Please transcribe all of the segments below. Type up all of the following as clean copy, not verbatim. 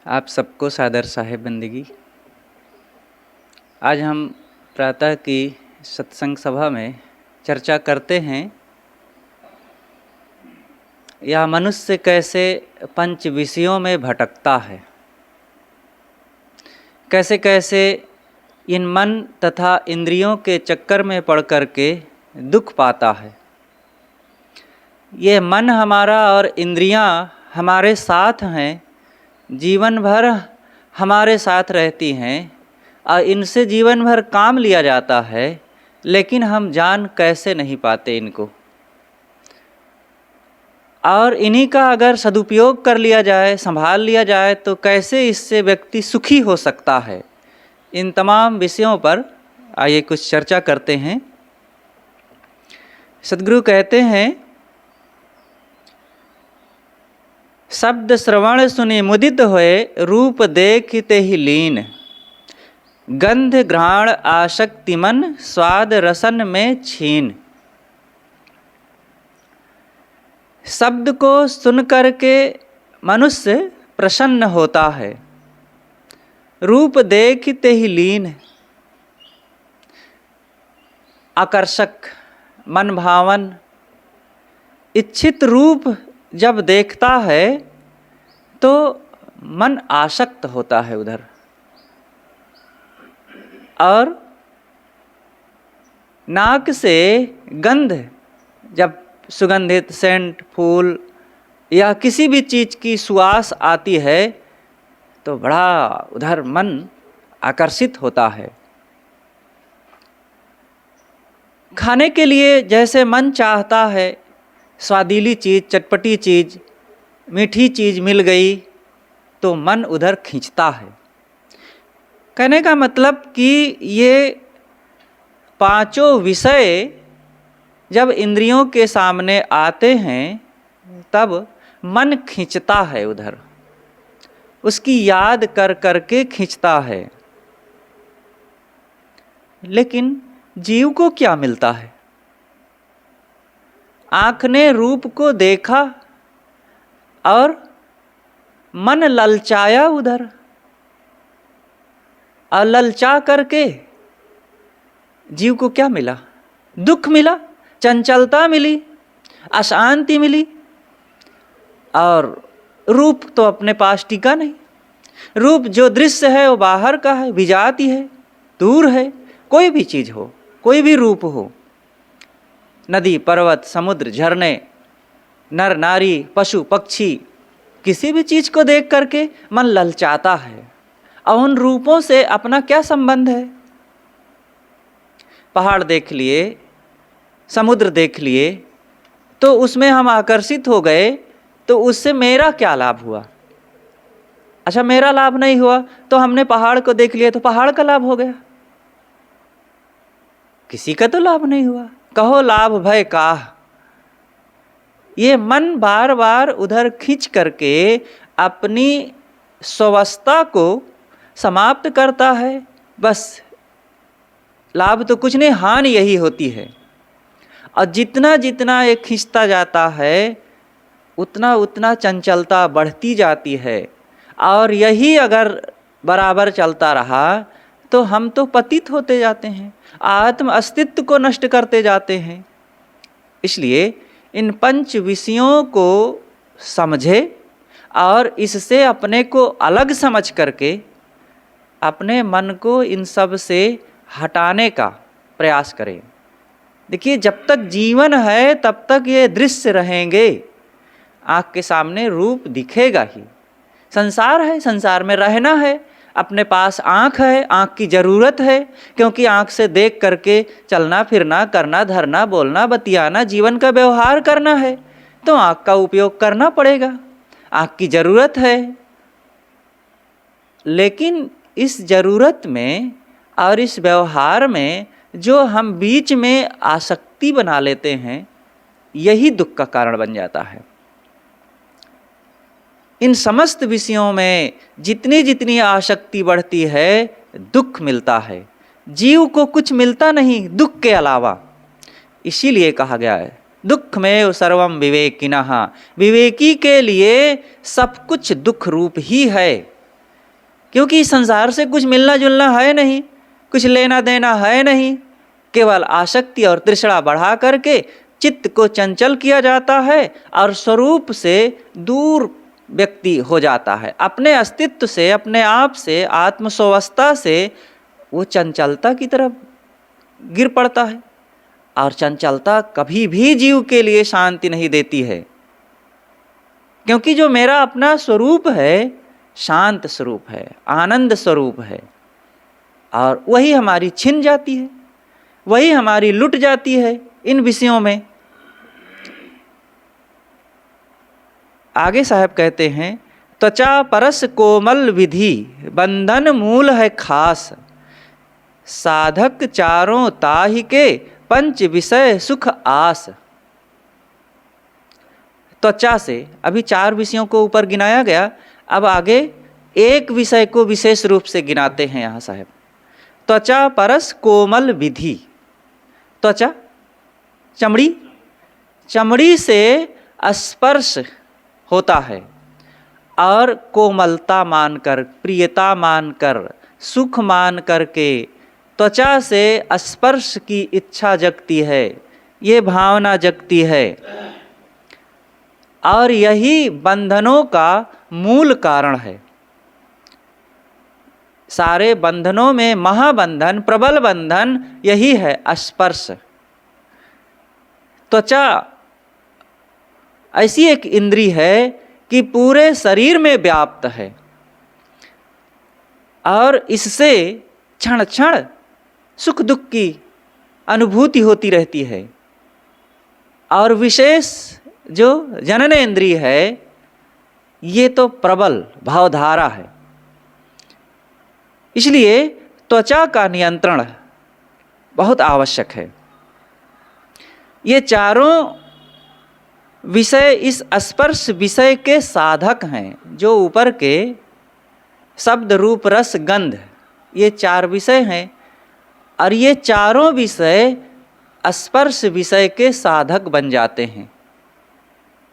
आप सबको सादर साहेब बंदगी। आज हम प्रातः की सत्संग सभा में चर्चा करते हैं यह मनुष्य कैसे पंच विषयों में भटकता है, कैसे कैसे इन मन तथा इंद्रियों के चक्कर में पड़ कर के दुख पाता है। ये मन हमारा और इंद्रियां हमारे साथ हैं, जीवन भर हमारे साथ रहती हैं और इनसे जीवन भर काम लिया जाता है, लेकिन हम जान कैसे नहीं पाते इनको। और इन्हीं का अगर सदुपयोग कर लिया जाए, संभाल लिया जाए तो कैसे इससे व्यक्ति सुखी हो सकता है। इन तमाम विषयों पर आइए कुछ चर्चा करते हैं। सद्गुरु कहते हैं, शब्द श्रवण सुनि मुदित होए, रूप देखते ही लीन, गंध घ्राण आसक्ति मन, स्वाद रसन में छीन। शब्द को सुन करके मनुष्य प्रसन्न होता है, रूप देखते ही लीन, आकर्षक मन भावन इच्छित रूप जब देखता है तो मन आसक्त होता है उधर। और नाक से गंध, जब सुगंधित सेंट फूल या किसी भी चीज़ की सुवास आती है तो बड़ा उधर मन आकर्षित होता है। खाने के लिए जैसे मन चाहता है, स्वादिली चीज़, चटपटी चीज़, मीठी चीज़ मिल गई तो मन उधर खींचता है। कहने का मतलब कि ये पांचों विषय जब इंद्रियों के सामने आते हैं तब मन खींचता है उधर, उसकी याद कर कर के खींचता है। लेकिन जीव को क्या मिलता है? आँख ने रूप को देखा और मन ललचाया उधर, और ललचा करके जीव को क्या मिला? दुख मिला, चंचलता मिली, अशांति मिली। और रूप तो अपने पास टिका नहीं। रूप जो दृश्य है वो बाहर का है, विजाती है, दूर है। कोई भी चीज़ हो, कोई भी रूप हो, नदी पर्वत समुद्र झरने नर नारी पशु पक्षी, किसी भी चीज़ को देख करके मन ललचाता है। और उन रूपों से अपना क्या संबंध है? पहाड़ देख लिए, समुद्र देख लिए तो उसमें हम आकर्षित हो गए, तो उससे मेरा क्या लाभ हुआ? अच्छा, मेरा लाभ नहीं हुआ तो हमने पहाड़ को देख लिया तो पहाड़ का लाभ हो गया, किसी का तो लाभ नहीं हुआ। कहो लाभ भय काह। ये मन बार बार उधर खींच करके अपनी स्वावस्था को समाप्त करता है। बस लाभ तो कुछ नहीं, हानि यही होती है। और जितना जितना ये खींचता जाता है उतना उतना चंचलता बढ़ती जाती है। और यही अगर बराबर चलता रहा तो हम तो पतित होते जाते हैं, आत्म अस्तित्व को नष्ट करते जाते हैं। इसलिए इन पंच विषयों को समझे और इससे अपने को अलग समझ करके अपने मन को इन सब से हटाने का प्रयास करें। देखिए, जब तक जीवन है तब तक ये दृश्य रहेंगे, आँख के सामने रूप दिखेगा ही। संसार है, संसार में रहना है, अपने पास आँख है, आँख की ज़रूरत है, क्योंकि आँख से देख करके चलना फिरना करना, धरना बोलना बतियाना, जीवन का व्यवहार करना है, तो आँख का उपयोग करना पड़ेगा, आँख की ज़रूरत है। लेकिन इस ज़रूरत में और इस व्यवहार में जो हम बीच में आसक्ति बना लेते हैं, यही दुख का कारण बन जाता है। इन समस्त विषयों में जितनी जितनी आसक्ति बढ़ती है, दुख मिलता है। जीव को कुछ मिलता नहीं दुख के अलावा। इसीलिए कहा गया है, दुख में सर्वम विवेकिनः। विवेकी के लिए सब कुछ दुख रूप ही है। क्योंकि संसार से कुछ मिलना जुलना है नहीं, कुछ लेना देना है नहीं, केवल आसक्ति और तृष्णा बढ़ा करके चित्त को चंचल किया जाता है और स्वरूप से दूर व्यक्ति हो जाता है। अपने अस्तित्व से, अपने आप से, आत्मस्वस्थता से वो चंचलता की तरफ गिर पड़ता है। और चंचलता कभी भी जीव के लिए शांति नहीं देती है, क्योंकि जो मेरा अपना स्वरूप है शांत स्वरूप है, आनंद स्वरूप है, और वही हमारी छिन जाती है, वही हमारी लुट जाती है इन विषयों में। आगे साहब कहते हैं, त्वचा परस कोमल विधि बंधन मूल है खास, साधक चारों ताहि के पंच विषय सुख आस। त्वचा से अभी 4 विषयों को ऊपर गिनाया गया, अब आगे एक विषय को विशेष रूप से गिनाते हैं यहाँ साहब। त्वचा परस कोमल विधि, त्वचा चमड़ी, चमड़ी से स्पर्श होता है और कोमलता मानकर, प्रियता मानकर, सुख मान करके त्वचा से स्पर्श की इच्छा जगती है, ये भावना जगती है। और यही बंधनों का मूल कारण है। सारे बंधनों में महाबंधन, प्रबल बंधन यही है, स्पर्श। त्वचा ऐसी एक इंद्री है कि पूरे शरीर में व्याप्त है और इससे क्षण क्षण सुख दुख की अनुभूति होती रहती है। और विशेष जो जनन इंद्रिय है, ये तो प्रबल भावधारा है। इसलिए त्वचा का नियंत्रण बहुत आवश्यक है। ये चारों विषय इस स्पर्श विषय के साधक हैं, जो ऊपर के शब्द रूप रस गंध, ये 4 विषय हैं। और ये चारों विषय स्पर्श विषय के साधक बन जाते हैं।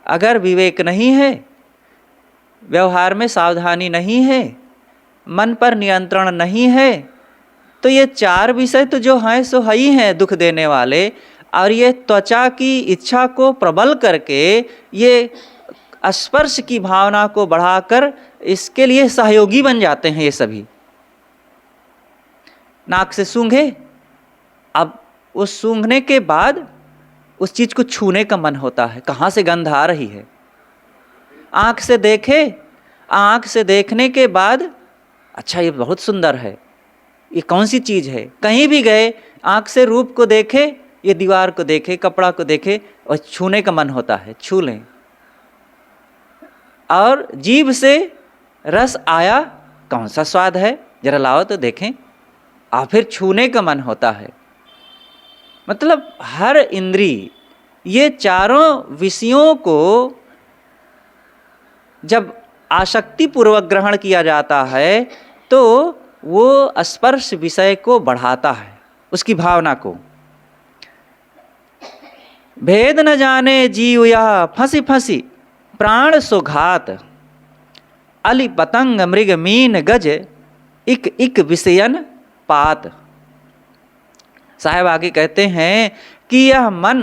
अगर विवेक नहीं है, व्यवहार में सावधानी नहीं है, मन पर नियंत्रण नहीं है, तो ये 4 विषय तो जो हैं सो ही हैं दुख देने वाले। और ये त्वचा की इच्छा को प्रबल करके, ये स्पर्श की भावना को बढ़ाकर इसके लिए सहयोगी बन जाते हैं ये सभी। नाक से सूंघे, अब उस सूंघने के बाद उस चीज़ को छूने का मन होता है, कहाँ से गंध आ रही है। आँख से देखे, आँख से देखने के बाद अच्छा ये बहुत सुंदर है, ये कौन सी चीज़ है। कहीं भी गए, आँख से रूप को देखे, ये दीवार को देखे, कपड़ा को देखे और छूने का मन होता है, छू लें। और जीभ से रस आया, कौन सा स्वाद है, जरा लाओ तो देखें, और फिर छूने का मन होता है। मतलब हर इंद्री, ये चारों विषयों को जब आसक्ति पूर्वक ग्रहण किया जाता है तो वो स्पर्श विषय को बढ़ाता है, उसकी भावना को। भेद न जाने जीव यह फंसी फंसी प्राण सुघात, अली पतंग मृग मीन गज इक इक विषयन पात। साहब आगे कहते हैं कि यह मन,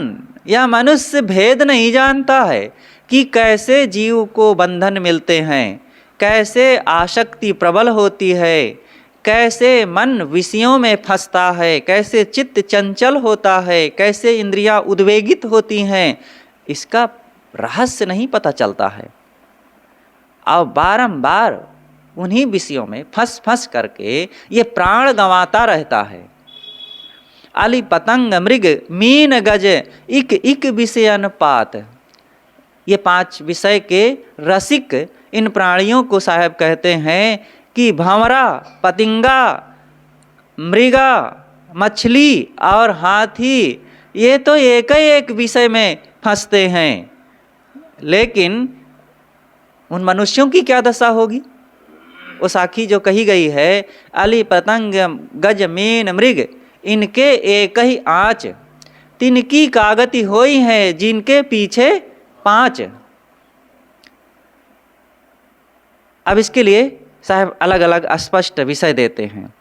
यह मनुष्य भेद नहीं जानता है कि कैसे जीव को बंधन मिलते हैं, कैसे आसक्ति प्रबल होती है, कैसे मन विषयों में फंसता है, कैसे चित्त चंचल होता है, कैसे इंद्रियां उद्वेगित होती हैं। इसका रहस्य नहीं पता चलता है। और बारंबार उन्हीं विषयों में फंस फंस करके ये प्राण गंवाता रहता है। अली पतंग मृग मीन गज इक इक विषयन पात। ये 5 विषय के रसिक इन प्राणियों को साहब कहते हैं कि भंवरा, पतिंगा, मृगा, मछली और हाथी, ये तो एक ही एक विषय में फंसते हैं। लेकिन उन मनुष्यों की क्या दशा होगी। वो साखी जो कही गई है, अली पतंग गज मीन मृग इनके एक ही आँच, तिनकी कागति होई है जिनके पीछे 5। अब इसके लिए साहब अलग अलग स्पष्ट विषय देते हैं।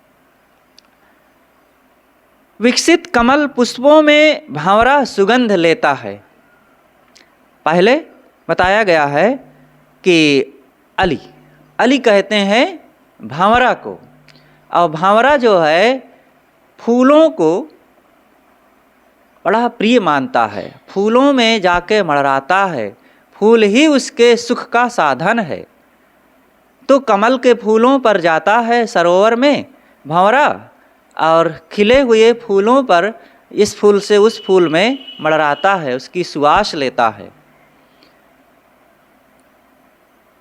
विकसित कमल पुष्पों में भंवरा सुगंध लेता है। पहले बताया गया है कि अली कहते हैं भंवरा को, और भंवरा जो है फूलों को बड़ा प्रिय मानता है, फूलों में जाके मड़राता है, फूल ही उसके सुख का साधन है। तो कमल के फूलों पर जाता है सरोवर में भंवरा, और खिले हुए फूलों पर इस फूल से उस फूल में मड़राता है, उसकी सुवास लेता है।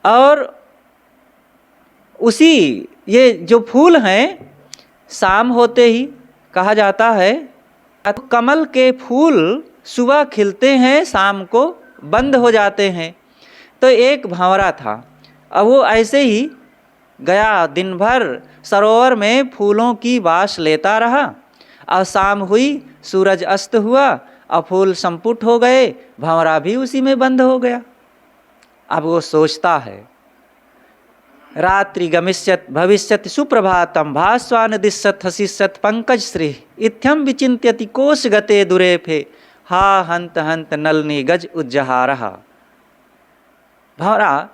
और उसी ये जो फूल हैं शाम होते ही कहा जाता है, कमल के फूल सुबह खिलते हैं, शाम को बंद हो जाते हैं। तो एक भंवरा था, अब वो ऐसे ही गया, दिन भर सरोवर में फूलों की वास लेता रहा, और शाम हुई, सूरज अस्त हुआ और फूल संपुट हो गए, भंवरा भी उसी में बंद हो गया। अब वो सोचता है, रात्रि गमिष्यत भविष्यति सुप्रभातम भास्वान दिश्यत हसिष्यत पंकज श्री इत्थम विचिन्त्यति कोश गते दुरेफे हा हंत हंत नलनी गज उज्जहारहा। भंवरा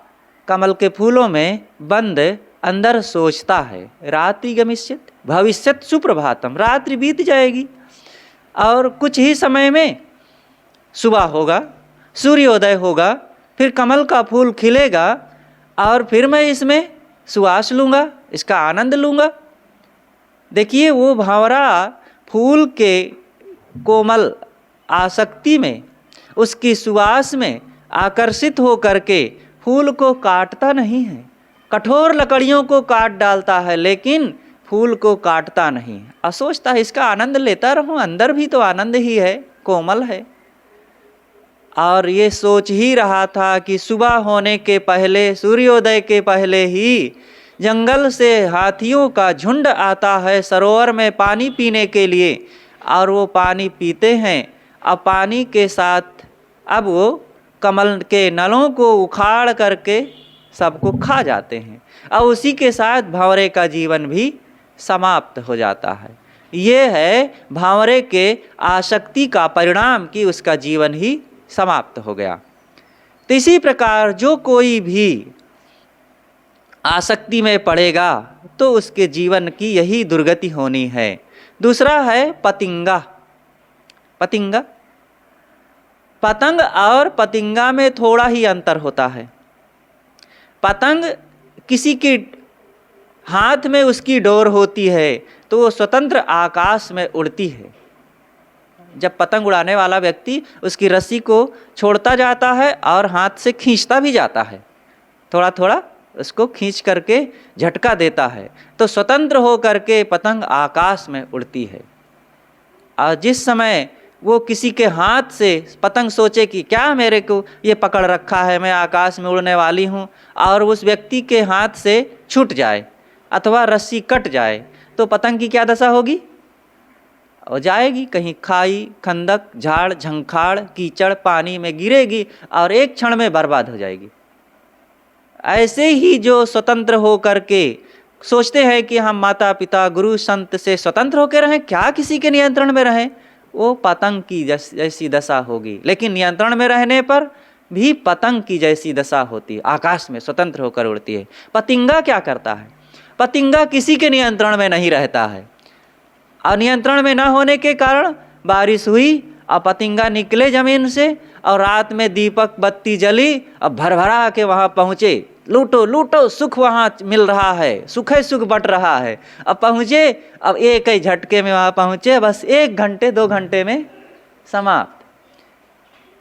कमल के फूलों में बंद अंदर सोचता है, रात्रि गमिष्यत भविष्यत सुप्रभातम, रात्रि बीत जाएगी और कुछ ही समय में सुबह होगा, सूर्योदय होगा, फिर कमल का फूल खिलेगा और फिर मैं इसमें सुवास लूँगा, इसका आनंद लूँगा। देखिए वो भंवरा फूल के कोमल आसक्ति में, उसकी सुवास में आकर्षित हो करके फूल को काटता नहीं है, कठोर लकड़ियों को काट डालता है लेकिन फूल को काटता नहीं, और सोचता है इसका आनंद लेता रहूं, अंदर भी तो आनंद ही है, कोमल है। और ये सोच ही रहा था कि सुबह होने के पहले, सूर्योदय के पहले ही जंगल से हाथियों का झुंड आता है सरोवर में पानी पीने के लिए, और वो पानी पीते हैं, अब पानी के साथ अब वो कमल के नलों को उखाड़ करके सबको खा जाते हैं, और उसी के साथ भंवरे का जीवन भी समाप्त हो जाता है। ये है भंवरे के आसक्ति का परिणाम कि उसका जीवन ही समाप्त हो गया। तो इसी प्रकार जो कोई भी आसक्ति में पड़ेगा तो उसके जीवन की यही दुर्गति होनी है। दूसरा है पतिंगा। पतिंगा, पतंग और पतिंगा में थोड़ा ही अंतर होता है। पतंग किसी के हाथ में उसकी डोर होती है तो वो स्वतंत्र आकाश में उड़ती है। जब पतंग उड़ाने वाला व्यक्ति उसकी रस्सी को छोड़ता जाता है और हाथ से खींचता भी जाता है, थोड़ा थोड़ा उसको खींच करके झटका देता है, तो स्वतंत्र हो करके पतंग आकाश में उड़ती है। और जिस समय वो किसी के हाथ से पतंग सोचे कि क्या मेरे को ये पकड़ रखा है, मैं आकाश में उड़ने वाली हूँ, और उस व्यक्ति के हाथ से छूट जाए अथवा रस्सी कट जाए तो पतंग की क्या दशा होगी? और जाएगी कहीं खाई, खंदक, झाड़ झंखाड़, कीचड़, पानी में गिरेगी और एक क्षण में बर्बाद हो जाएगी। ऐसे ही जो स्वतंत्र हो करके सोचते हैं कि हम माता पिता गुरु संत से स्वतंत्र होकर रहें, क्या किसी के नियंत्रण में रहें, वो पतंग की जैसी दशा होगी। लेकिन नियंत्रण में रहने पर भी पतंग की जैसी दशा होती है, आकाश में स्वतंत्र होकर उड़ती है। पतिंगा क्या करता है? पतिंगा किसी के नियंत्रण में नहीं रहता है, और नियंत्रण में न होने के कारण बारिश हुई और पतिंगा निकले जमीन से, और रात में दीपक बत्ती जली, अब भरभरा के वहाँ पहुँचे, लूटो लूटो सुख वहाँ मिल रहा है, सुख ही सुख बट रहा है। अब पहुँचे, अब एक ही झटके में वहाँ पहुँचे, बस 1 घंटे 2 घंटे में समाप्त।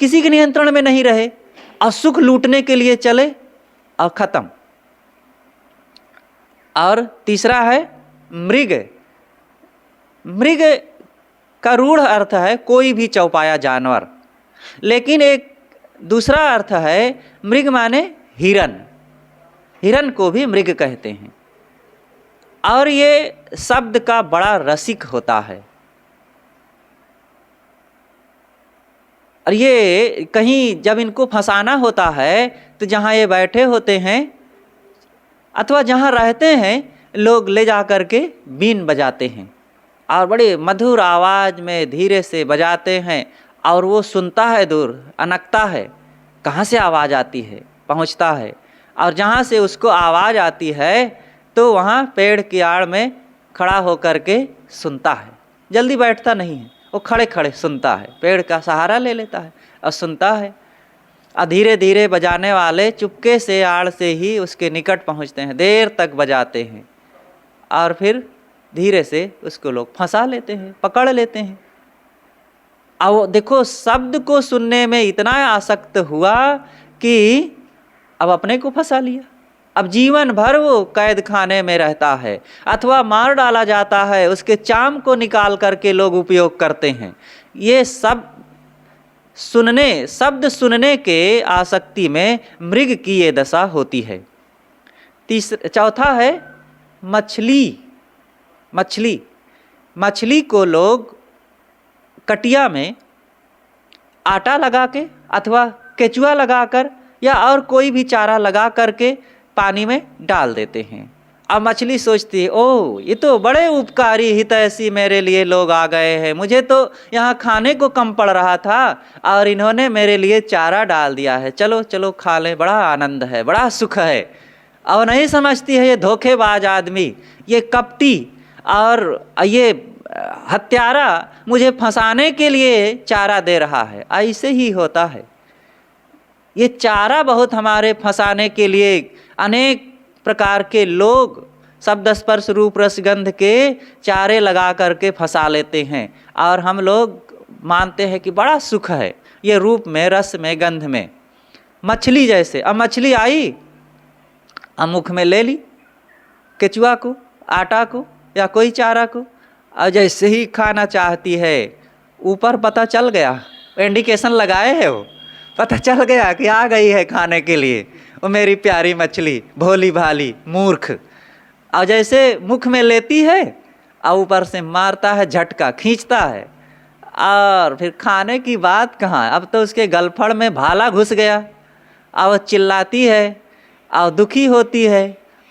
किसी के नियंत्रण में नहीं रहे और सुख लूटने के लिए चले और खत्म। और तीसरा है मृग। मृग का रूढ़ अर्थ है कोई भी चौपाया जानवर, लेकिन एक दूसरा अर्थ है मृग माने हिरन। हिरन को भी मृग कहते हैं, और ये शब्द का बड़ा रसिक होता है। और ये कहीं जब इनको फंसाना होता है तो जहाँ ये बैठे होते हैं अथवा जहाँ रहते हैं लोग ले जा कर के बीन बजाते हैं और बड़े मधुर आवाज़ में धीरे से बजाते हैं और वो सुनता है, दूर अनकता है कहाँ से आवाज़ आती है, पहुँचता है और जहाँ से उसको आवाज़ आती है तो वहाँ पेड़ की आड़ में खड़ा होकर के सुनता है। जल्दी बैठता नहीं है, वो खड़े खड़े सुनता है, पेड़ का सहारा ले लेता है और सुनता है। और धीरे धीरे बजाने वाले चुपके से आड़ से ही उसके निकट पहुँचते हैं, देर तक बजाते हैं और फिर धीरे से उसको लोग फंसा लेते हैं, पकड़ लेते हैं। अब देखो शब्द को सुनने में इतना आसक्त हुआ कि अब अपने को फंसा लिया। अब जीवन भर वो कैद खाने में रहता है अथवा मार डाला जाता है, उसके चाम को निकाल करके लोग उपयोग करते हैं। ये सब शब्द सुनने के आसक्ति में मृग की ये दशा होती है। चौथा है मछली को लोग कटिया में आटा लगा के अथवा केचुआ लगाकर या और कोई भी चारा लगा करके पानी में डाल देते हैं। अब मछली सोचती है, ओह ये तो बड़े उपकारी हितैषी मेरे लिए लोग आ गए हैं, मुझे तो यहाँ खाने को कम पड़ रहा था और इन्होंने मेरे लिए चारा डाल दिया है, चलो चलो खा लें, बड़ा आनंद है, बड़ा सुख है। और नहीं समझती है ये धोखेबाज आदमी, ये कपटी और ये हत्यारा मुझे फंसाने के लिए चारा दे रहा है। ऐसे ही होता है, ये चारा बहुत हमारे फंसाने के लिए अनेक प्रकार के लोग शब्द स्पर्श रूप रस गंध के चारे लगा करके फंसा लेते हैं और हम लोग मानते हैं कि बड़ा सुख है ये रूप में, रस में, गंध में। मछली जैसे, अब मछली आई, अब मुख में ले ली केचुआ को, आटा को या कोई चारा को, और जैसे ही खाना चाहती है ऊपर पता चल गया, इंडिकेशन लगाए है वो, पता चल गया कि आ गई है खाने के लिए वो मेरी प्यारी मछली, भोली भाली मूर्ख। और जैसे मुख में लेती है और ऊपर से मारता है झटका, खींचता है और फिर खाने की बात कहाँ, अब तो उसके गलफड़ में भाला घुस गया और चिल्लाती है और दुखी होती है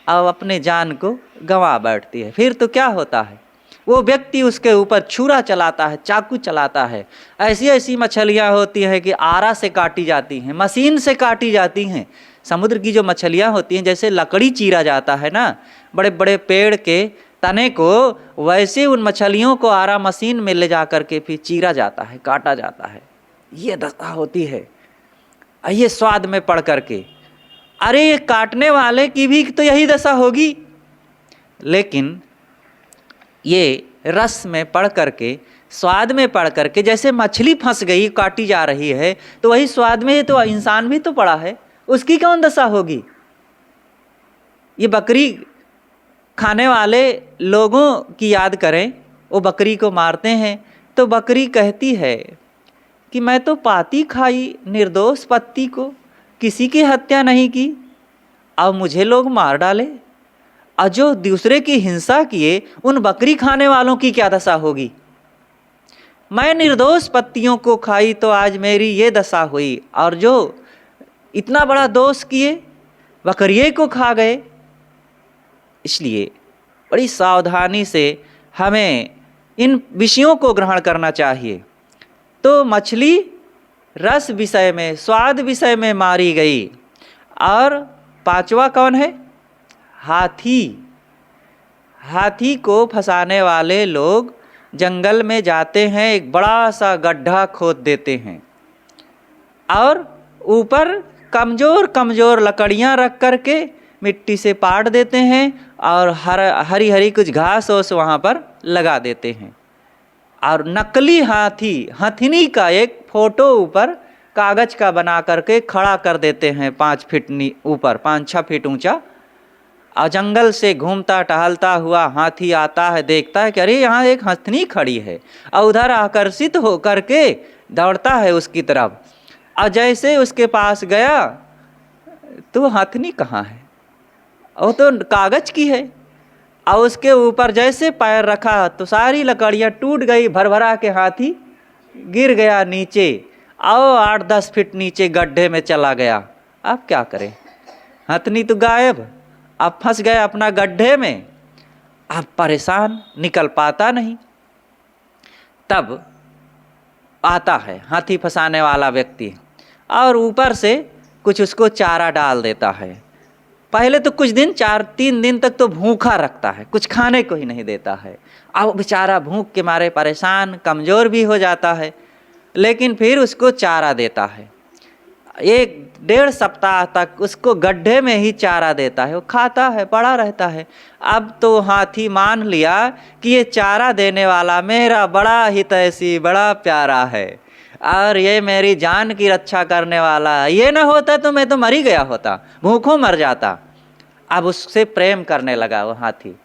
और अपने जान को गंवा बैठती है। फिर तो क्या होता है, वो व्यक्ति उसके ऊपर छुरा चलाता है, चाकू चलाता है। ऐसी ऐसी मछलियाँ होती हैं कि आरा से काटी जाती हैं, मशीन से काटी जाती हैं। समुद्र की जो मछलियाँ होती हैं, जैसे लकड़ी चीरा जाता है ना बड़े बड़े पेड़ के तने को, वैसे उन मछलियों को आरा मशीन में ले जा कर के फिर चीरा जाता है, काटा जाता है। ये दशा होती है। ये स्वाद में पड़ करके, अरे ये काटने वाले की भी तो यही दशा होगी। लेकिन ये रस में पड़ करके, स्वाद में पड़ करके, जैसे मछली फंस गई काटी जा रही है तो वही स्वाद में तो इंसान भी तो पड़ा है, उसकी कौन दशा होगी। ये बकरी खाने वाले लोगों की याद करें, वो बकरी को मारते हैं तो बकरी कहती है कि मैं तो पाती खाई निर्दोष पत्ती को, किसी की हत्या नहीं की, अब मुझे लोग मार डाले। और जो दूसरे की हिंसा किए उन बकरी खाने वालों की क्या दशा होगी। मैं निर्दोष पत्तियों को खाई तो आज मेरी ये दशा हुई, और जो इतना बड़ा दोष किए बकरिए को खा गए। इसलिए बड़ी सावधानी से हमें इन विषयों को ग्रहण करना चाहिए। तो मछली रस विषय में, स्वाद विषय में मारी गई। और पांचवा कौन है, हाथी को फंसाने वाले लोग जंगल में जाते हैं, एक बड़ा सा गड्ढा खोद देते हैं और ऊपर कमज़ोर कमज़ोर लकड़ियाँ रख कर के मिट्टी से पाट देते हैं और हरी हरी कुछ घास ओस वहाँ पर लगा देते हैं। और नकली हथिनी का एक फ़ोटो ऊपर कागज़ का बना करके खड़ा कर देते हैं 5 फीट ऊपर, 5-6 फीट ऊंचा। और जंगल से घूमता टहलता हुआ हाथी आता है, देखता है कि अरे यहाँ एक हथनी खड़ी है, और उधर आकर्षित हो करके दौड़ता है उसकी तरफ। और जैसे उसके पास गया तो हथनी कहाँ है, वो तो कागज़ की है। और उसके ऊपर जैसे पैर रखा तो सारी लकड़ियाँ टूट गई, भरभरा के हाथी गिर गया नीचे और 8-10 फीट नीचे गड्ढे में चला गया। अब क्या करें, हथनी तो गायब। अब फंस गए अपना गड्ढे में, अब परेशान, निकल पाता नहीं। तब आता है हाथी फंसाने वाला व्यक्ति और ऊपर से कुछ उसको चारा डाल देता है। पहले तो कुछ दिन 3 दिन तक तो भूखा रखता है, कुछ खाने को ही नहीं देता है। अब बेचारा भूख के मारे परेशान, कमज़ोर भी हो जाता है, लेकिन फिर उसको चारा देता है। 1-1.5 सप्ताह तक उसको गड्ढे में ही चारा देता है, वो खाता है, पड़ा रहता है। अब तो हाथी मान लिया कि ये चारा देने वाला मेरा बड़ा हितैषी, बड़ा प्यारा है और ये मेरी जान की रक्षा करने वाला है, ये ना होता तो मैं तो मर ही गया होता, भूखों मर जाता। अब उससे प्रेम करने लगा वो हाथी।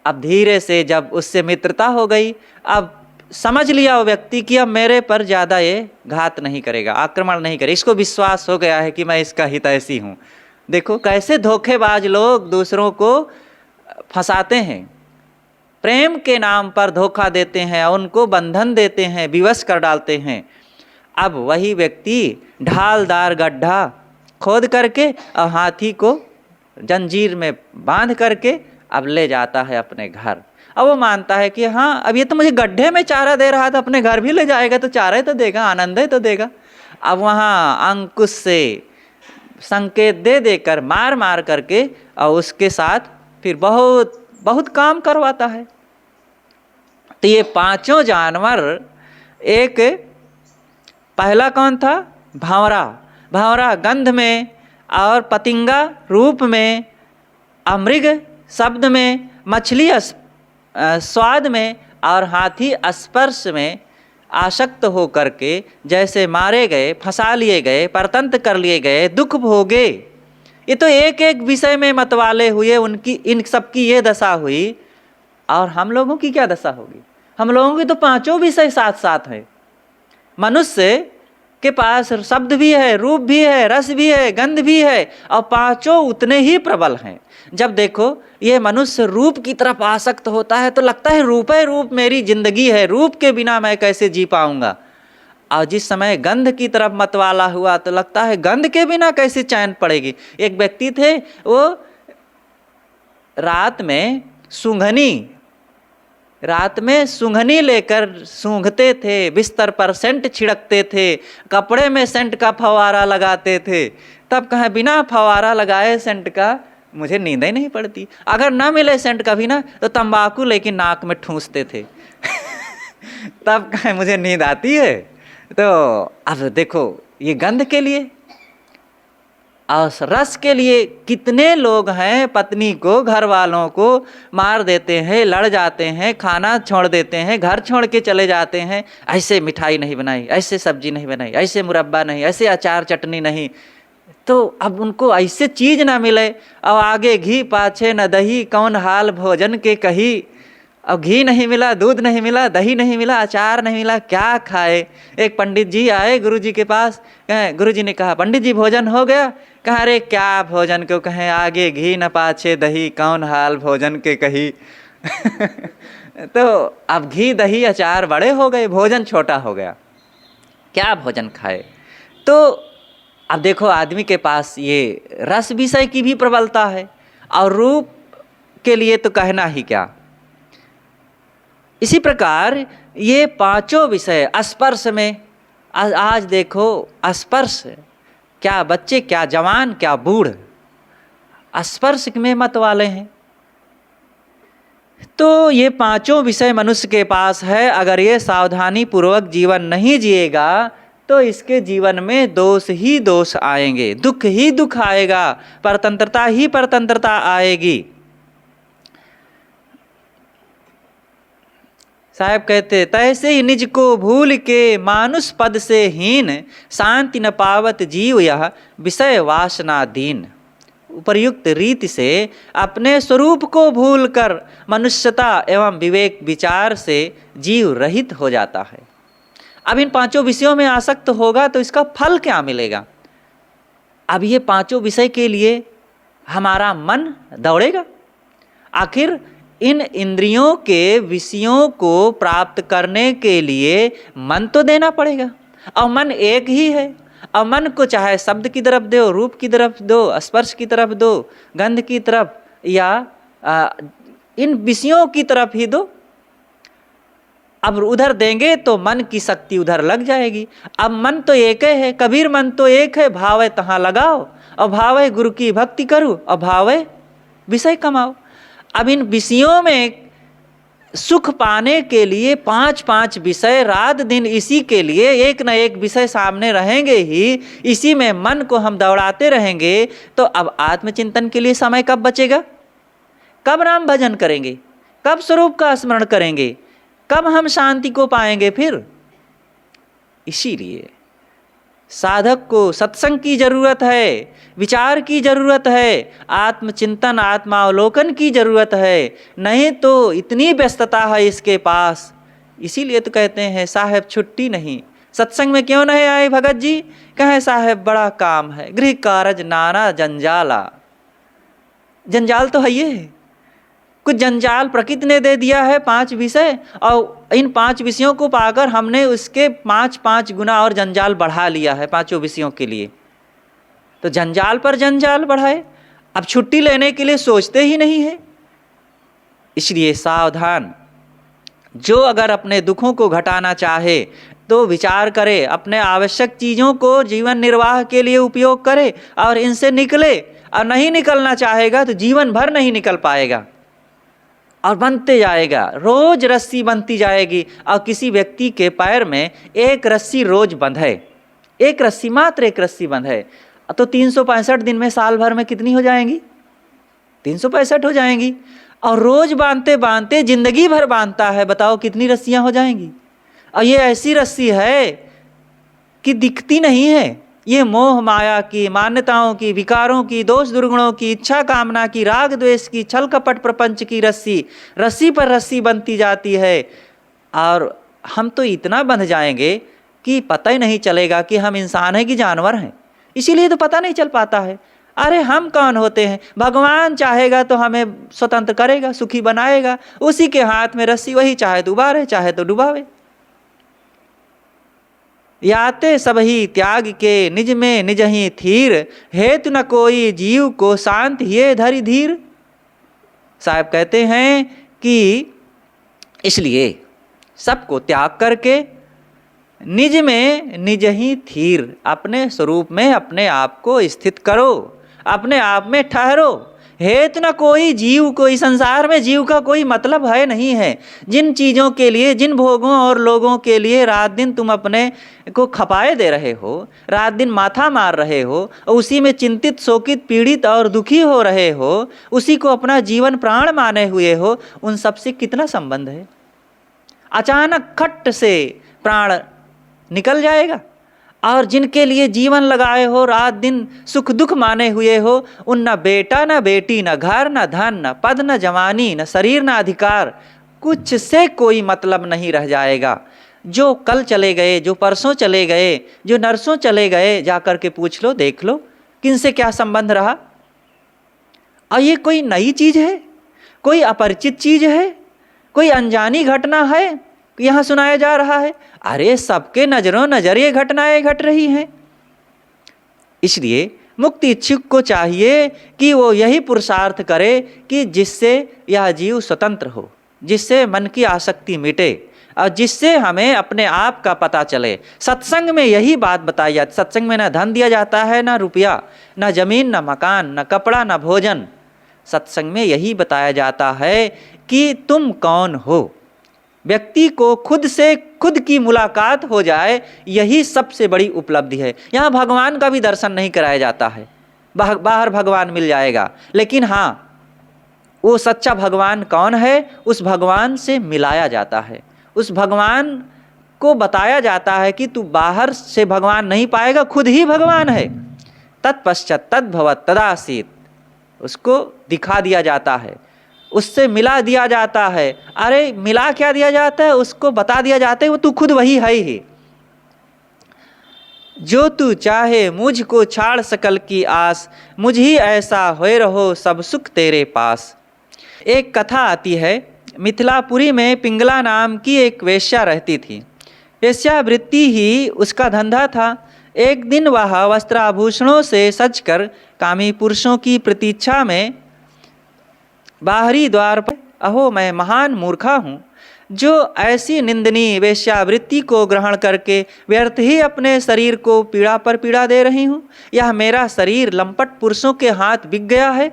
अब धीरे से जब उससे मित्रता हो गई, अब समझ लिया वो व्यक्ति कि अब मेरे पर ज़्यादा ये घात नहीं करेगा, आक्रमण नहीं करेगा। इसको विश्वास हो गया है कि मैं इसका हितैषी हूँ। देखो कैसे धोखेबाज लोग दूसरों को फंसाते हैं, प्रेम के नाम पर धोखा देते हैं, उनको बंधन देते हैं, विवश कर डालते हैं। अब वही व्यक्ति ढालदार गड्ढा खोद करके और हाथी को जंजीर में बांध करके अब ले जाता है अपने घर। अब वो मानता है कि हाँ, अब ये तो मुझे गड्ढे में चारा दे रहा था, अपने घर भी ले जाएगा तो चारा ही तो देगा, आनंद ही तो देगा। अब वहाँ अंकुश से संकेत दे देकर मार मार करके और उसके साथ फिर बहुत बहुत काम करवाता है। तो ये 5 जानवर, एक पहला कौन था? भंवरा। भंवरा गंध में और पतिंगा रूप में, मृग शब्द में, मछली स्वाद में और हाथी स्पर्श में आसक्त हो करके जैसे मारे गए, फंसा लिए गए, परतंत्र कर लिए गए, दुख भोगे। ये तो एक एक विषय में मतवाले हुए, उनकी इन सबकी ये दशा हुई। और हम लोगों की क्या दशा होगी? हम लोगों की तो 5 विषय साथ साथ है। मनुष्य के पास शब्द भी है, रूप भी है, रस भी है, गंध भी है और 5 उतने ही प्रबल हैं। जब देखो ये मनुष्य रूप की तरफ आसक्त होता है तो लगता है रूप है, रूप मेरी जिंदगी है, रूप के बिना मैं कैसे जी पाऊंगा। और जिस समय गंध की तरफ मतवाला हुआ तो लगता है गंध के बिना कैसे चैन पड़ेगी। एक व्यक्ति थे, वो रात में सूंघनी लेकर सूंघते थे, बिस्तर पर सेंट छिड़कते थे, कपड़े में सेंट का फवारा लगाते थे। तब कहें बिना फवारा लगाए सेंट का मुझे नींद ही नहीं पड़ती। अगर ना मिले सेंट कभी ना तो तंबाकू लेकिन नाक में ठूंसते थे तब कहें मुझे नींद आती है। तो अब देखो ये गंध के लिए और रस के लिए कितने लोग हैं, पत्नी को, घर वालों को मार देते हैं, लड़ जाते हैं, खाना छोड़ देते हैं, घर छोड़ के चले जाते हैं। ऐसे मिठाई नहीं बनाई, ऐसे सब्जी नहीं बनाई, ऐसे मुरब्बा नहीं, ऐसे अचार चटनी नहीं। तो अब उनको ऐसे चीज़ ना मिले और आगे घी पाछे न दही, कौन हाल भोजन के कही। अब घी नहीं मिला, दूध नहीं मिला, दही नहीं मिला, अचार नहीं मिला, क्या खाए। एक पंडित जी आए गुरुजी के पास, कहें गुरुजी ने कहा पंडित जी भोजन हो गया? कहा अरे क्या भोजन को, कहें आगे घी न पाछे दही, कौन हाल भोजन के कही तो अब घी दही अचार बड़े हो गए, भोजन छोटा हो गया, क्या भोजन खाए। तो अब देखो आदमी के पास ये रस विषय की भी प्रबलता है और रूप के लिए तो कहना ही क्या। इसी प्रकार ये 5 विषय स्पर्श में, आज देखो स्पर्श, क्या बच्चे, क्या जवान, क्या बूढ़ स्पर्श में मत वाले हैं। तो ये 5 विषय मनुष्य के पास है। अगर ये सावधानी पूर्वक जीवन नहीं जिएगा तो इसके जीवन में दोष ही दोष आएंगे, दुख ही दुख आएगा, परतंत्रता ही परतंत्रता आएगी। साहब कहते तैसे ही निज को भूल के मानुष पद से हीन, शांति न पावत जीव यह विषय वासना दीन। उपर्युक्त रीति से अपने स्वरूप को भूलकर मनुष्यता एवं विवेक विचार से जीव रहित हो जाता है। अब इन 5 विषयों में आसक्त होगा तो इसका फल क्या मिलेगा? अब ये 5 विषय के लिए हमारा मन दौड़ेगा। आखिर इन इंद्रियों के विषयों को प्राप्त करने के लिए मन तो देना पड़ेगा और मन एक ही है। और मन को चाहे शब्द की तरफ दो, रूप की तरफ दो, स्पर्श की तरफ दो, गंध की तरफ, या इन विषयों की तरफ ही दो। अब उधर देंगे तो मन की शक्ति उधर लग जाएगी। अब मन तो एक है, कबीर मन तो एक है, भाव है तहाँ लगाओ, और भाव है गुरु की भक्ति करो, और भाव है विषय कमाओ। अब इन विषयों में सुख पाने के लिए 5-5 विषय, रात दिन इसी के लिए एक न एक विषय सामने रहेंगे ही, इसी में मन को हम दौड़ाते रहेंगे, तो अब आत्मचिंतन के लिए समय कब बचेगा? कब नाम भजन करेंगे? कब स्वरूप का स्मरण करेंगे? कब हम शांति को पाएंगे फिर? इसीलिए साधक को सत्संग की जरूरत है, विचार की जरूरत है, आत्मचिंतन आत्मावलोकन की जरूरत है, नहीं तो इतनी व्यस्तता है इसके पास। इसीलिए तो कहते हैं साहेब छुट्टी नहीं, सत्संग में क्यों नहीं आए भगत जी? कहे साहेब बड़ा काम है, गृह कारज नाना जंजाला। जंजाल तो है ये, कुछ जंजाल प्रकृति ने दे दिया है 5 विषय, और इन 5 विषयों को पाकर हमने उसके 5-5 गुना और जंजाल बढ़ा लिया है 5 विषयों के लिए। तो जंजाल पर जंजाल बढ़ाए, अब छुट्टी लेने के लिए सोचते ही नहीं है। इसलिए सावधान, जो अगर अपने दुखों को घटाना चाहे तो विचार करे, अपने आवश्यक चीज़ों को जीवन निर्वाह के लिए उपयोग करे और इनसे निकले। और नहीं निकलना चाहेगा तो जीवन भर नहीं निकल पाएगा और बनते जाएगा, रोज रस्सी बनती जाएगी। और किसी व्यक्ति के पैर में एक रस्सी रोज बंधे, एक रस्सी, मात्र एक रस्सी बंधे, तो 365 दिन में साल भर में कितनी हो जाएंगी? 365 हो जाएंगी। और रोज बांधते बांधते जिंदगी भर बांधता है, बताओ कितनी रस्सियां हो जाएंगी। और ये ऐसी रस्सी है कि दिखती नहीं है, ये मोह माया की, मान्यताओं की, विकारों की, दोष दुर्गुणों की, इच्छा कामना की, राग द्वेष की, छल कपट प्रपंच की रस्सी, रस्सी पर रस्सी बनती जाती है। और हम तो इतना बंध जाएंगे कि पता ही नहीं चलेगा कि हम इंसान हैं कि जानवर हैं। इसीलिए तो पता नहीं चल पाता है। अरे हम कौन होते हैं? भगवान चाहेगा तो हमें स्वतंत्र करेगा, सुखी बनाएगा, उसी के हाथ में रस्सी, वही चाहे तो उबारे चाहे तो डुबावे। याते सब ही त्याग के, निज में निज ही थीर, हेतु न कोई जीव को शांत ये धरि धीर। साहब कहते हैं कि इसलिए सबको त्याग करके निज में निज ही थीर, अपने स्वरूप में अपने आप को स्थित करो, अपने आप में ठहरो। हेतु न कोई जीव, कोई संसार में जीव का कोई मतलब है नहीं है। जिन चीज़ों के लिए, जिन भोगों और लोगों के लिए रात दिन तुम अपने को खपाए दे रहे हो, रात दिन माथा मार रहे हो, उसी में चिंतित, शोकित, पीड़ित और दुखी हो रहे हो, उसी को अपना जीवन प्राण माने हुए हो, उन सब से कितना संबंध है? अचानक खट से प्राण निकल जाएगा। और जिनके लिए जीवन लगाए हो, रात दिन सुख दुख माने हुए हो, उन न बेटा न बेटी, न घर न धन, न पद न जवानी, न शरीर न अधिकार, कुछ से कोई मतलब नहीं रह जाएगा। जो कल चले गए, जो परसों चले गए, जो नरसों चले गए, जाकर के पूछ लो, देख लो किनसे क्या संबंध रहा। और ये कोई नई चीज़ है, कोई अपरिचित चीज़ है, कोई अनजानी घटना है यहाँ सुनाया जा रहा है? अरे सबके नजरों नजर ये घटनाएं घट रही हैं। इसलिए मुक्ति इच्छुक को चाहिए कि वो यही पुरुषार्थ करे कि जिससे यह जीव स्वतंत्र हो, जिससे मन की आसक्ति मिटे और जिससे हमें अपने आप का पता चले। सत्संग में यही बात बताई जाती। सत्संग में न धन दिया जाता है, न रुपया, न जमीन, न मकान, न कपड़ा, न भोजन। सत्संग में यही बताया जाता है कि तुम कौन हो। व्यक्ति को खुद से खुद की मुलाकात हो जाए, यही सबसे बड़ी उपलब्धि है। यहाँ भगवान का भी दर्शन नहीं कराया जाता है, बाहर भगवान मिल जाएगा, लेकिन हाँ वो सच्चा भगवान कौन है, उस भगवान से मिलाया जाता है, उस भगवान को बताया जाता है कि तू बाहर से भगवान नहीं पाएगा, खुद ही भगवान है। तत्पश्चात तद्भवत् तदासीत्, उसको दिखा दिया जाता है, उससे मिला दिया जाता है। अरे मिला क्या दिया जाता है? उसको बता दिया जाता है वो तू खुद वही है ही। जो तू चाहे मुझको छाड़ सकल की आस, मुझ ही ऐसा होए रहो सब सुख तेरे पास। एक कथा आती है, मिथिलापुरी में पिंगला नाम की एक वेश्या रहती थी। वेश्यावृत्ति ही उसका धंधा था। एक दिन वह वस्त्राभूषणों से सजकर कामी पुरुषों की प्रतीक्षा में बाहरी द्वार पर, अहो मैं महान मूर्खा हूँ जो ऐसी निंदनीय वेश्यावृत्ति को ग्रहण करके व्यर्थ ही अपने शरीर को पीड़ा पर पीड़ा दे रही हूँ। यह मेरा शरीर लंपट पुरुषों के हाथ बिक गया है।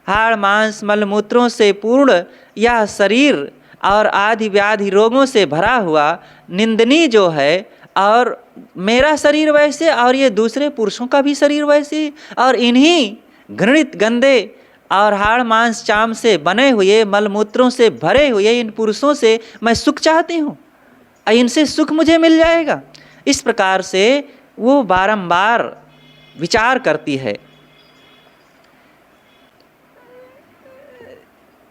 हाड़ मांस मलमूत्रों से पूर्ण यह शरीर और आदि व्याधि रोगों से भरा हुआ निंदनीय जो है, और मेरा शरीर वैसे और ये दूसरे पुरुषों का भी शरीर वैसे, और इन्हीं घृणित गंदे और हाड़ मांस चाम से बने हुए मलमूत्रों से भरे हुए इन पुरुषों से मैं सुख चाहती हूँ, इनसे सुख मुझे मिल जाएगा। इस प्रकार से वो बारंबार विचार करती है।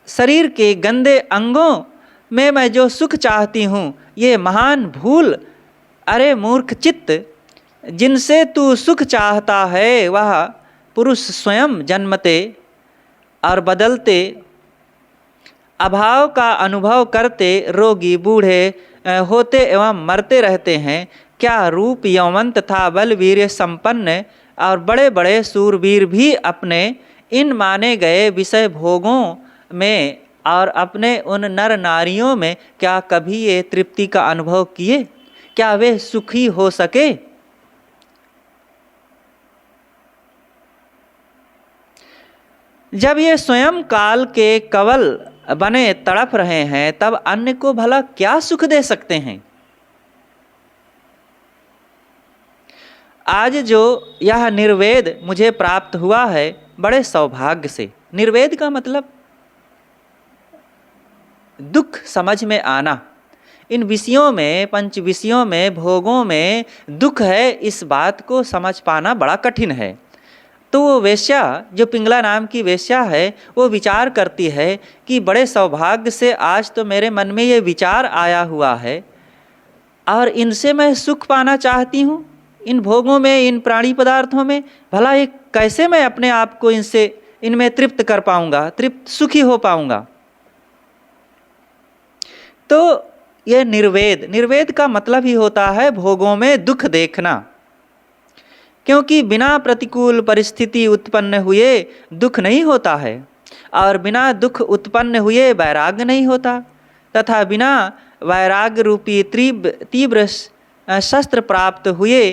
शरीर के गंदे अंगों में मैं जो सुख चाहती हूँ, ये महान भूल। अरे मूर्ख चित्त, जिनसे तू सुख चाहता है वह पुरुष स्वयं जन्मते और बदलते अभाव का अनुभव करते रोगी बूढ़े होते एवं मरते रहते हैं। क्या रूप यौवन तथा बल वीर्य संपन्न और बड़े बड़े सूरवीर भी अपने इन माने गए विषय भोगों में और अपने उन नर नारियों में क्या कभी ये तृप्ति का अनुभव किए? क्या वे सुखी हो सके? जब ये स्वयं काल के कवल बने तड़प रहे हैं, तब अन्य को भला क्या सुख दे सकते हैं? आज जो यह निर्वेद मुझे प्राप्त हुआ है, बड़े सौभाग्य से। निर्वेद का मतलब दुख समझ में आना। इन विषयों में, पंच विषयों में, भोगों में दुख है, इस बात को समझ पाना बड़ा कठिन है। तो वो वेश्या, जो पिंगला नाम की वेश्या है, वो विचार करती है कि बड़े सौभाग्य से आज तो मेरे मन में ये विचार आया हुआ है और इनसे मैं सुख पाना चाहती हूँ। इन भोगों में, इन प्राणी पदार्थों में भला ये कैसे मैं अपने आप को इनमें तृप्त कर पाऊँगा, तृप्त सुखी हो पाऊँगा। तो यह निर्वेद का मतलब ही होता है भोगों में दुख देखना, क्योंकि बिना प्रतिकूल परिस्थिति उत्पन्न हुए दुख नहीं होता है, और बिना दुख उत्पन्न हुए वैराग्य नहीं होता, तथा बिना वैराग्य रूपी तीव्र शस्त्र प्राप्त हुए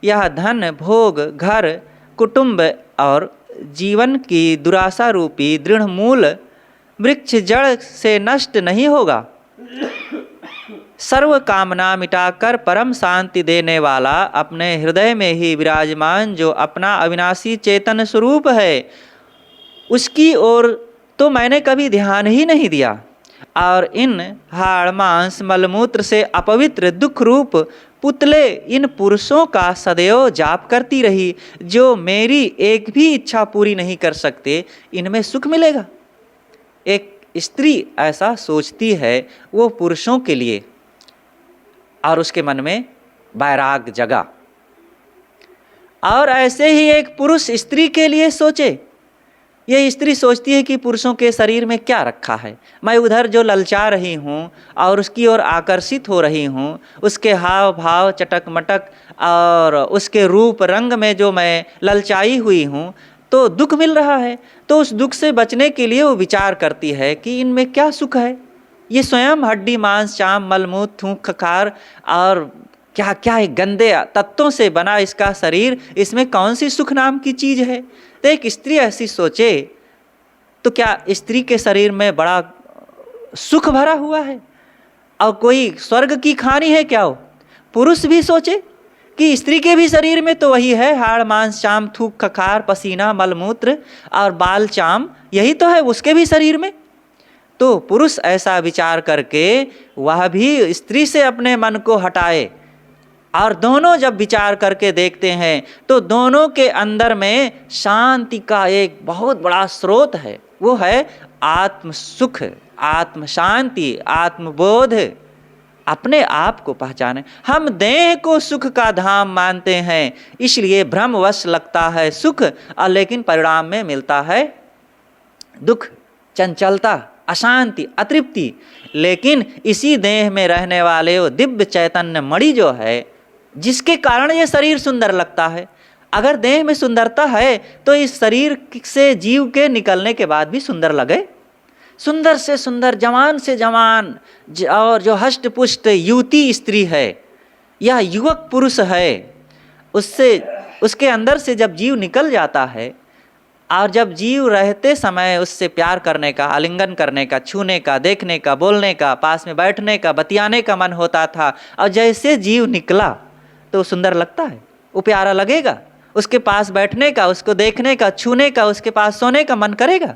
यह धन भोग घर कुटुंब और जीवन की दुराशा रूपी दृढ़ मूल वृक्ष जड़ से नष्ट नहीं होगा। सर्व कामना मिटाकर परम शांति देने वाला अपने हृदय में ही विराजमान जो अपना अविनाशी चेतन स्वरूप है, उसकी ओर तो मैंने कभी ध्यान ही नहीं दिया, और इन हाड़ मांस मलमूत्र से अपवित्र दुख रूप पुतले इन पुरुषों का सदैव जाप करती रही, जो मेरी एक भी इच्छा पूरी नहीं कर सकते। इनमें सुख मिलेगा। एक स्त्री ऐसा सोचती है वो पुरुषों के लिए, और उसके मन में वैराग जगा। और ऐसे ही एक पुरुष स्त्री के लिए सोचे। ये स्त्री सोचती है कि पुरुषों के शरीर में क्या रखा है, मैं उधर जो ललचा रही हूँ और उसकी ओर आकर्षित हो रही हूँ, उसके हाव भाव चटक मटक और उसके रूप रंग में जो मैं ललचाई हुई हूँ, तो दुख मिल रहा है। तो उस दुख से बचने के लिए वो विचार करती है कि इनमें क्या सुख है। ये स्वयं हड्डी मांस चाम मलमूत्र थूक खखार और क्या क्या गंदे तत्वों से बना इसका शरीर, इसमें कौन सी सुख नाम की चीज़ है। तो एक स्त्री ऐसी सोचे तो क्या स्त्री के शरीर में बड़ा सुख भरा हुआ है और कोई स्वर्ग की खानी है क्या? हो पुरुष भी सोचे कि स्त्री के भी शरीर में तो वही है, हाड़ मांस चाम थूक खखार पसीना मलमूत्र और बाल चाम, यही तो है उसके भी शरीर में। तो पुरुष ऐसा विचार करके वह भी स्त्री से अपने मन को हटाए, और दोनों जब विचार करके देखते हैं तो दोनों के अंदर में शांति का एक बहुत बड़ा स्रोत है। वो है आत्म सुख, आत्म शांति, आत्मबोध, अपने आप को पहचाने। हम देह को सुख का धाम मानते हैं, इसलिए भ्रमवश लगता है सुख, और लेकिन परिणाम में मिलता है दुख, चंचलता, अशांति, अतृप्ति। लेकिन इसी देह में रहने वाले वो दिव्य चैतन्य मणि जो है, जिसके कारण ये शरीर सुंदर लगता है। अगर देह में सुंदरता है तो इस शरीर से जीव के निकलने के बाद भी सुंदर लगे। सुंदर से सुंदर, जवान से जवान और जो हष्ट पुष्ट युवती स्त्री है या युवक पुरुष है, उसके अंदर से जब जीव निकल जाता है और जब जीव रहते समय उससे प्यार करने का, आलिंगन करने का, छूने का, देखने का, बोलने का, पास में बैठने का, बतियाने का मन होता था, और जैसे जीव निकला तो सुंदर लगता है, वो प्यारा लगेगा। उसके पास बैठने का, उसको देखने का, छूने का, उसके पास सोने का मन करेगा।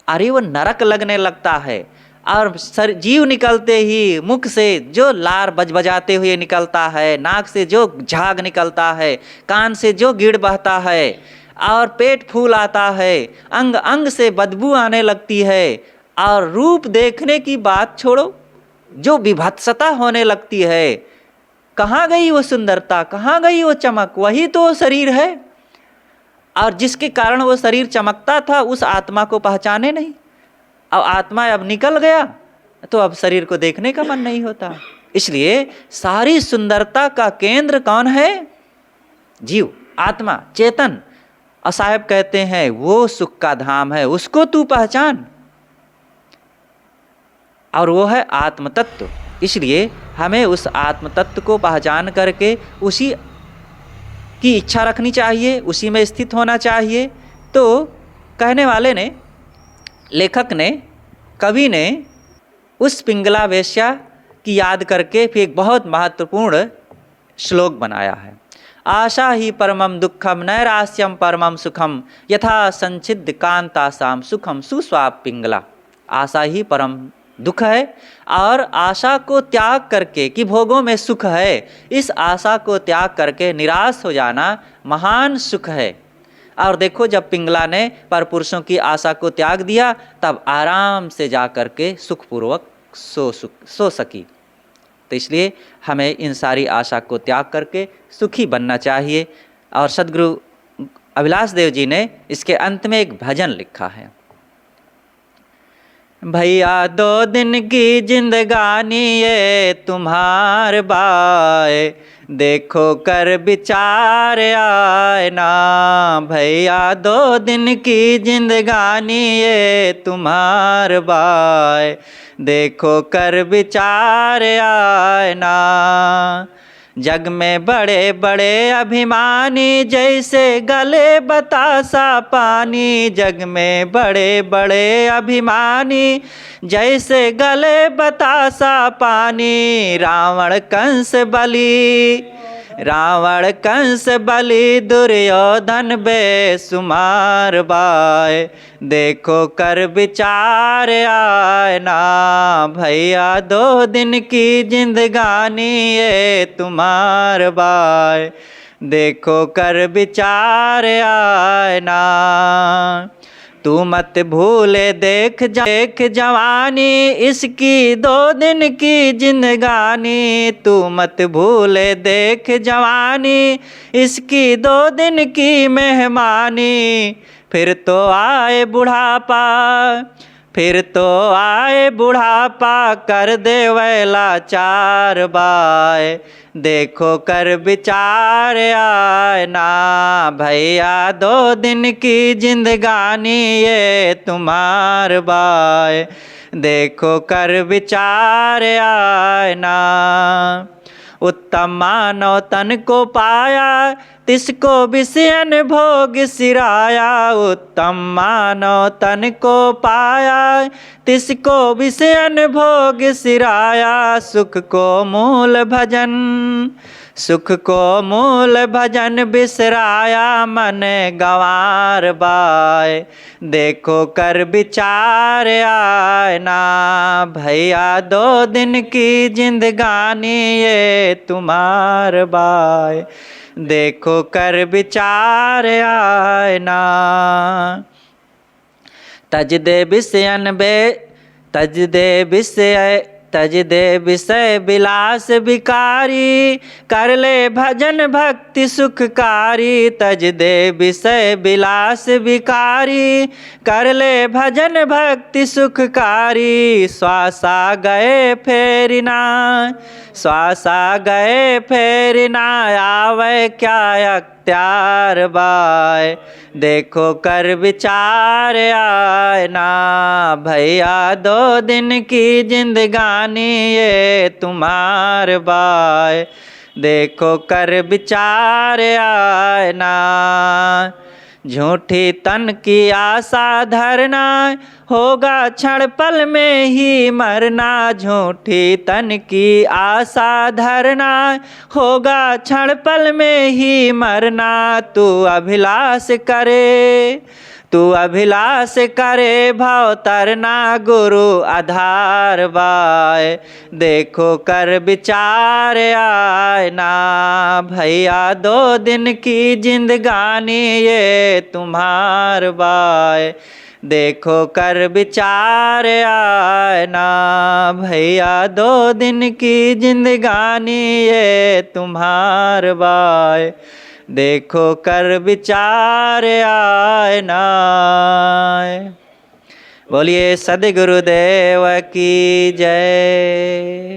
अरे वो नरक लगने लगता है। और जीव निकलते ही मुख से जो लार बजबजाते हुए निकलता है, नाक से जो झाग निकलता है, कान से जो गिड़ बहता है, और पेट फूल आता है, अंग अंग से बदबू आने लगती है, और रूप देखने की बात छोड़ो, जो विभत्सता होने लगती है। कहाँ गई वो सुंदरता, कहाँ गई वो चमक? वही तो शरीर है। और जिसके कारण वो शरीर चमकता था उस आत्मा को पहचाने नहीं। अब आत्मा अब निकल गया तो अब शरीर को देखने का मन नहीं होता। इसलिए सारी सुंदरता का केंद्र कौन है? जीव, आत्मा, चेतन। और साहब कहते हैं वो सुख का धाम है, उसको तू पहचान, और वो है आत्म तत्व। इसलिए हमें उस आत्म तत्व को पहचान करके उसी की इच्छा रखनी चाहिए, उसी में स्थित होना चाहिए। तो कहने वाले ने, लेखक ने, कवि ने उस पिंगला वेश्या की याद करके फिर एक बहुत महत्वपूर्ण श्लोक बनाया है। आशा ही परमम दुखम नैरास्यम परमम सुखम यथा संचिद कांतासाम सुखम सुस्वाप पिंगला। आशा ही परम दुख है, और आशा को त्याग करके कि भोगों में सुख है, इस आशा को त्याग करके निराश हो जाना महान सुख है। और देखो जब पिंगला ने परपुरुषों की आशा को त्याग दिया तब आराम से जा कर के सुखपूर्वक सो सकी। तो इसलिए हमें इन सारी आशा को त्याग करके सुखी बनना चाहिए। और सद्गुरु अभिलाष देव जी ने इसके अंत में एक भजन लिखा है। भैया 2 दिन की जिंदगानी ये तुम्हार बाय, देखो कर विचार आए ना। भैया 2 दिन की जिंदगानी ये तुम्हार बाय, देखो कर विचार आए ना। जग में बड़े बड़े अभिमानी जैसे गले बतासा पानी, जग में बड़े बड़े अभिमानी जैसे गले बतासा पानी। रावण कंस बलि दुर्योधन बेसुमार बाय, देखो कर विचार आए ना। भैया 2 दिन की जिंदगानी ये तुम्हार बाय, देखो कर विचार आए ना। तू मत भूले देख जवानी इसकी 2 दिन की जिंदगानी। तू मत भूले देख जवानी इसकी 2 दिन की मेहमानी। फिर तो आए बुढ़ापा कर दे वैला 4 बाय, देखो कर विचार आए ना। भैया 2 दिन की जिंदगानी ये तुम्हार बाय, देखो कर विचार आए ना। उत्तम मानव तन को पाया तिसको विषयन भोग सिराया। उत्तम मानव तन को पाया तिसको विषयन भोग सिराया। सुख को मूल भजन बिसराया मन गंवार बाय, देखो कर विचार आए ना। भैया 2 दिन की जिंदगानी ये तुम्हार बाय, देखो कर विचार आए ना। तज दे विषय तज दे विषय विलास विकारी, कर ले भजन भक्ति सुखकारी। तज दे विषय विलास विकारी, कर ले भजन भक्ति सुखकारी। श्वासा गए फेर ना, श्वासा गए फेर ना, आवे क्या अख्तियार बाय। देखो कर विचार आए ना, भैया 2 दिन की जिंदगानी ये तुम्हार बाय। देखो कर विचार आए ना, झूठी तन की आशा धरना, होगा क्षण पल में ही मरना। झूठी तन की आशा धरना, होगा क्षण पल में ही मरना। तू अभिलाष करे, तू अभिलाष करे, भव तरना गुरु आधार बाय। देखो कर विचार आए ना, भैया 2 दिन की जिंदगानी ये तुम्हार बाय। देखो कर विचार आए ना, भैया 2 दिन की जिंदगानी ये तुम्हार बाय। देखो कर विचार आए ना। बोलिए सद्गुरुदेव की जय।